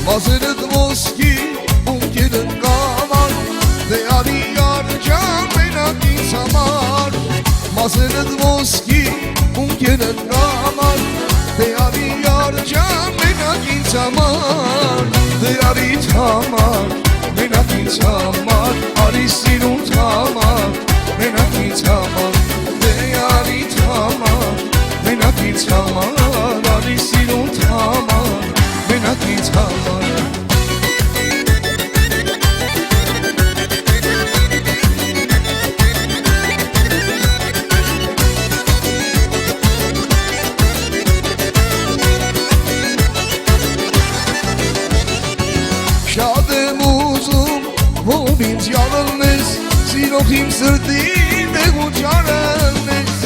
Մազերդ ոսկի ունքերդ կամար Դե արի արջան մենակ ինձ համար Մազերդ ոսկի ունքերդ կամար Դե արի արջան մենակ ինձ համար Դե արիդ համար մենակ ինձ համար Արի սիրունդ համար մենակ ինձ համար Դե արիդ համար մենակ ինձ համար Արի սիրունդ համար մենակ ինձ համար Շատ եմ ուզում, որ ինձ յալնես Սիրող իմ սրտին դեղու ճարնես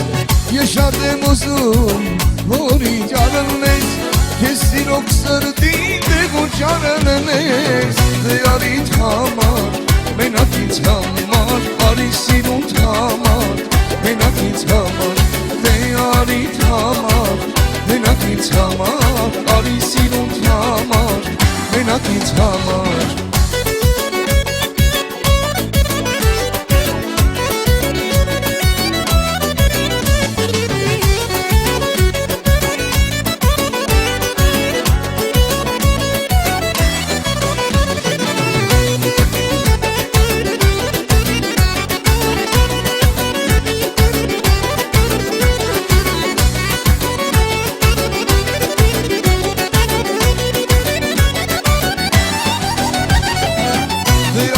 Ես շատ եմ ուզում, որ ինձ յալնես Ես սիրող սրտին դեղու ճարնես Դե արիդ համար, մենակ ինձ համար Արի սիրունդ համար, մենակ ինձ համար Դե արիդ համար, մենակ ինձ համար Արի սիրունդ համար մենակ ինձ համար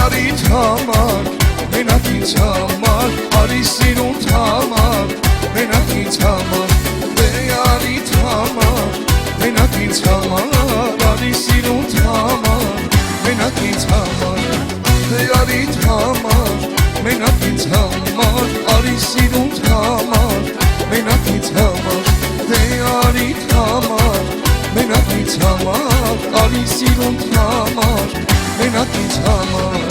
Արիդ համար, մենակ ինձ համար Արի սիրունդ համար, մենակ ինձ համար Դե արիդ համար, մենակ ինձ համար Արի սիրունդ համար, մենակ ինձ համար Դե արիդ համար, մենակ ինձ համար Արի սիրունդ համար, մենակ ինձ համար Դե արիդ համար, մենակ ինձ համար Արի սիրունդ համար, մենակ ինձ համար